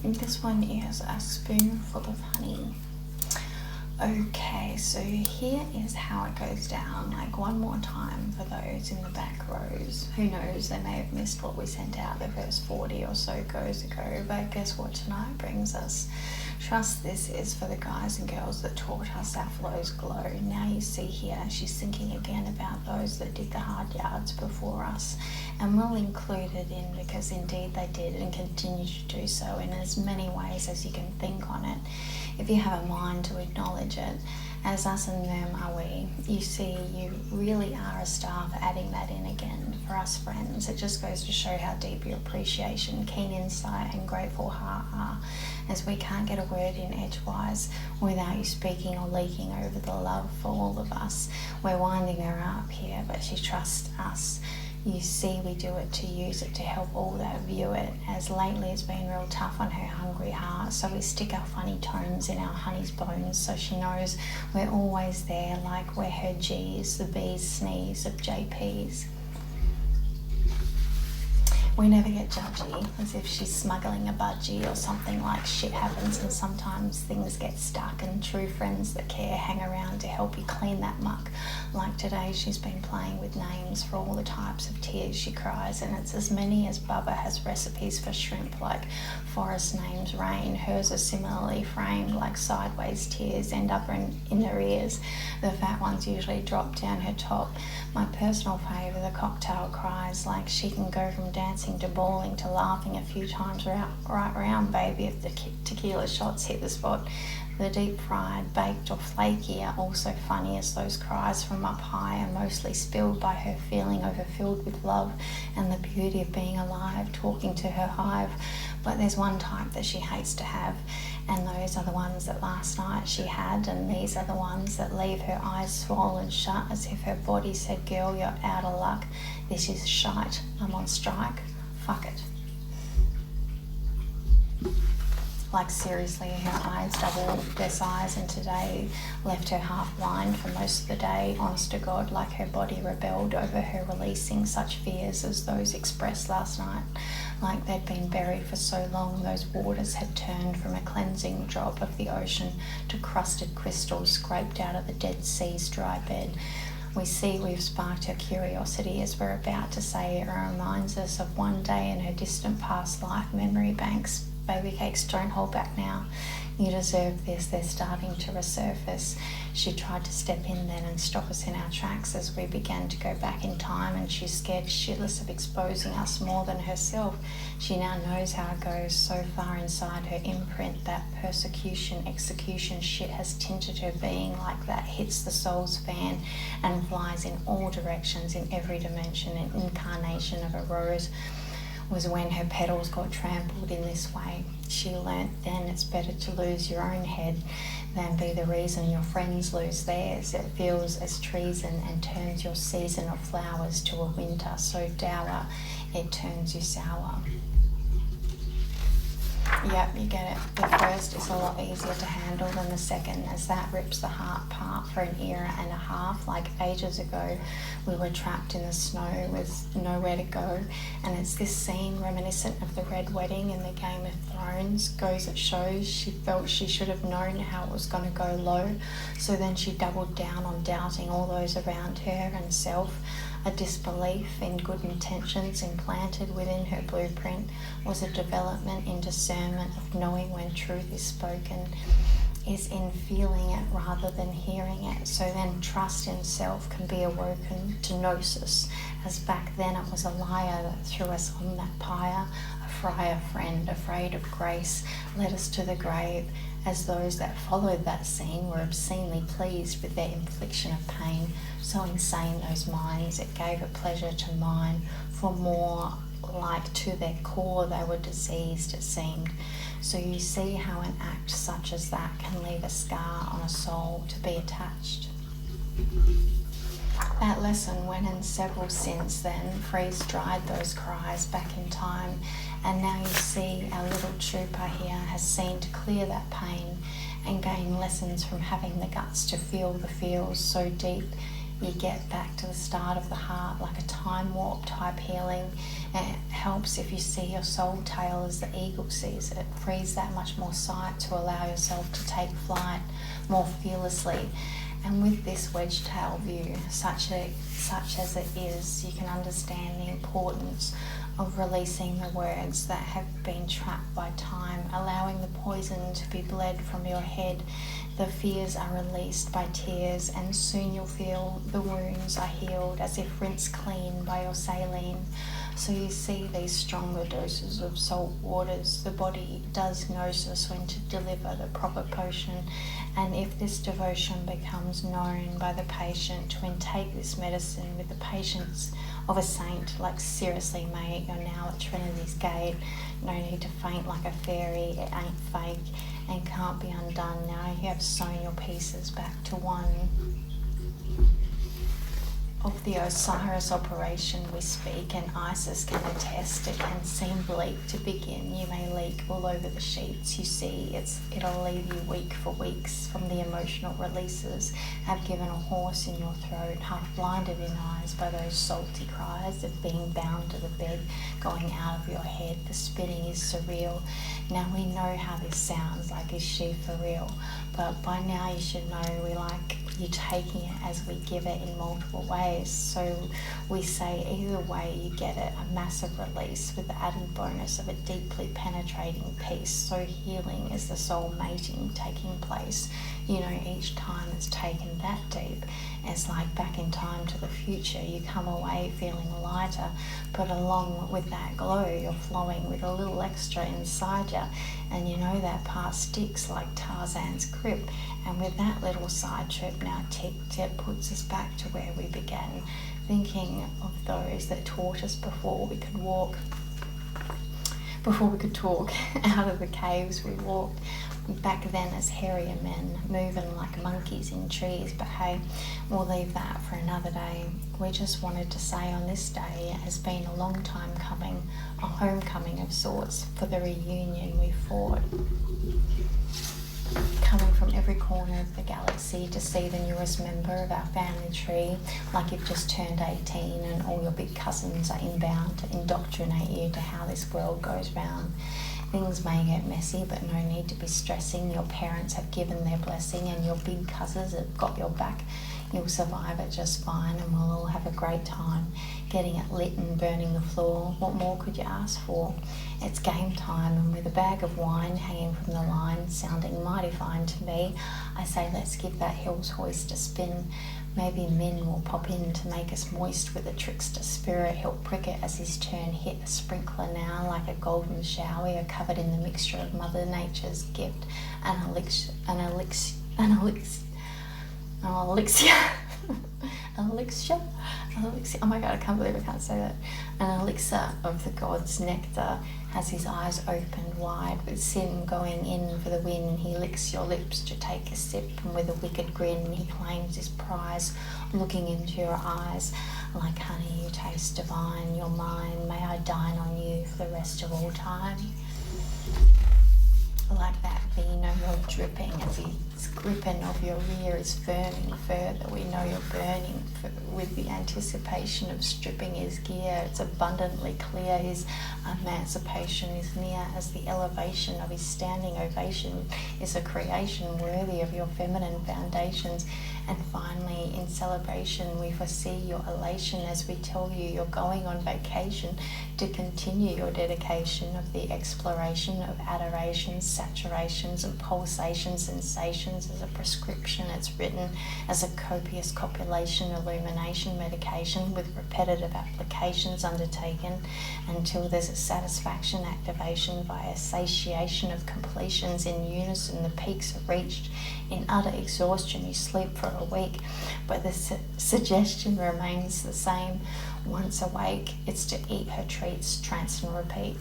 This one is a spoonful of honey. Okay, so here is how it goes down, like one more time for those in the back rows. Who knows, they may have missed what we sent out the verse 40 or so goes ago, but guess what tonight brings us? Trust this is for the guys and girls that taught us our flows glow. Now you see here, she's thinking again about those that did the hard yards before us. And we'll include it in because indeed they did and continue to do so in as many ways as you can think on it. If you have a mind to acknowledge it, as us and them are we. You see, you really are a star for adding that in again for us friends. It just goes to show how deep your appreciation, keen insight and grateful heart are, as we can't get a word in edgewise without you speaking or leaking over the love for all of us. We're winding her up here, but she trusts us. You see, we do it to use it to help all that view it, as lately it's been real tough on her hungry heart, so we stick our funny tones in our honey's bones so she knows we're always there, like we're her G's, the B's sneeze of JP's. We never get judgy, as if she's smuggling a budgie or something. Like shit happens and sometimes things get stuck, and true friends that care hang around to help you clean that muck. Like today, she's been playing with names for all the types of tears she cries, and it's as many as Bubba has recipes for shrimp, like forest names rain. Hers are similarly framed, like sideways tears end up in her ears. The fat ones usually drop down her top. My personal favourite, the cocktail cries, like she can go from dancing to bawling to laughing a few times right round, baby, if the tequila shots hit the spot. The deep fried, baked or flaky are also funny, as those cries from up high are mostly spilled by her feeling overfilled with love and the beauty of being alive, talking to her hive. But there's one type that she hates to have, and those are the ones that last night she had, and these are the ones that leave her eyes swollen shut as if her body said, girl, you're out of luck. This is shite. I'm on strike. Fuck it. Like seriously, her eyes doubled their size, and today left her half blind for most of the day. Honest to God, like her body rebelled over her releasing such fears as those expressed last night. Like they'd been buried for so long, those waters had turned from a cleansing drop of the ocean to crusted crystals scraped out of the Dead Sea's dry bed. We see we've sparked her curiosity, as we're about to say. It reminds us of one day in her distant past life memory banks. Baby cakes, don't hold back now. You deserve this. They're starting to resurface. She tried to step in then and stop us in our tracks as we began to go back in time, and she's scared shitless of exposing us more than herself. She now knows how it goes. So far inside her imprint, that persecution, execution shit has tinted her being, like that hits the soul's fan and flies in all directions, in every dimension, an incarnation of a rose. Was when her petals got trampled in this way. She learnt then it's better to lose your own head than be the reason your friends lose theirs. It feels as treason and turns your season of flowers to a winter so dour it turns you sour. Yep, you get it. The first is a lot easier to handle than the second, as that rips the heart apart for an era and a half. Like ages ago, we were trapped in the snow with nowhere to go, and it's this scene reminiscent of the Red Wedding in the Game of Thrones. Goes it shows she felt she should have known how it was going to go low, so then she doubled down on doubting all those around her and self. A disbelief in good intentions implanted within her blueprint was a development in discernment of knowing when truth is spoken is in feeling it rather than hearing it. So then trust in self can be awoken to gnosis, as back then it was a liar that threw us on that pyre, a friar friend afraid of grace led us to the grave, as those that followed that scene were obscenely pleased with their infliction of pain. So insane those minds, it gave a pleasure to mine, for more like to their core they were diseased, it seemed. So you see how an act such as that can leave a scar on a soul to be attached. That lesson went in several since then, freeze-dried those cries back in time, and now you see our little trooper here has seen to clear that pain and gain lessons from having the guts to feel the feels so deep. you get back to the start of the heart, like a time warp type healing. And it helps if you see your soul tail as the eagle sees it. It frees that much more sight to allow yourself to take flight more fearlessly. And with this wedge tail view, such as it is, you can understand the importance of releasing the words that have been trapped by time, allowing the poison to be bled from your head. The fears are released by tears, and soon you'll feel the wounds are healed as if rinsed clean by your saline. So you see these stronger doses of salt waters. The body does gnosis when to deliver the proper potion, and if this devotion becomes known by the patient to intake this medicine with the patience of a saint, like seriously mate, you're now at Trinity's gate. No need to faint like a fairy, it ain't fake and can't be undone. Now you have sewn your pieces back to one. Of the Osiris operation we speak, and Isis can attest, it can seem bleak to begin. You may leak all over the sheets. You see, it'll leave you weak for weeks from the emotional releases. Have given a horse in your throat, half blinded in eyes by those salty cries of being bound to the bed, going out of your head. The spinning is surreal. Now we know how this sounds, like is she for real? But by now you should know we like you taking it as we give it in multiple ways. So we say either way you get it, a massive release with the added bonus of a deeply penetrating peace. So healing is the soul mating taking place. You know, each time it's taken that deep, it's like back in time to the future. You come away feeling lighter, but along with that glow, you're flowing with a little extra inside you. And you know that part sticks like Tarzan's grip. And with that little side trip now ticked, it puts us back to where we began, thinking of those that taught us before we could walk. Before we could talk, out of the caves we walked. Back then as hairier men, moving like monkeys in trees. But hey, we'll leave that for another day. We just wanted to say on this day it has been a long time coming, a homecoming of sorts for the reunion we fought. Coming from every corner of the galaxy to see the newest member of our family tree, like you've just turned 18 and all your big cousins are inbound to indoctrinate you to how this world goes round. Things may get messy, but no need to be stressing. Your parents have given their blessing and your big cousins have got your back. You'll survive it just fine, and we'll all have a great time getting it lit and burning the floor. What more could you ask for? It's game time, and with a bag of wine hanging from the line, sounding mighty fine to me, I say let's give that Hills hoist a spin. Maybe Min will pop in to make us moist with a trickster spirit. He'll prick it as his turn hit a sprinkler now, like a golden shower. You're covered in the mixture of Mother Nature's gift, an elixir. Oh my god, I can't believe I can't say that. An elixir of the god's nectar. Has his eyes opened wide with sin going in for the win. He licks your lips to take a sip, and with a wicked grin he claims his prize, looking into your eyes. Like honey you taste divine, you're mine, may I dine on you for the rest of all time. Like that vino you're dripping as he's gripping of your rear is firming further. We know you're burning with the anticipation of stripping his gear. It's abundantly clear his emancipation is near, as the elevation of his standing ovation is a creation worthy of your feminine foundations. And finally, in celebration, we foresee your elation as we tell you you're going on vacation to continue your dedication of the exploration of adorations, saturations and pulsations, sensations as a prescription. It's written as a copious copulation, illumination, medication with repetitive applications undertaken until there's a satisfaction activation via satiation of completions in unison. The peaks are reached. In utter exhaustion you sleep for a week, but the suggestion remains the same. Once awake, it's to eat her treats, trance and repeat.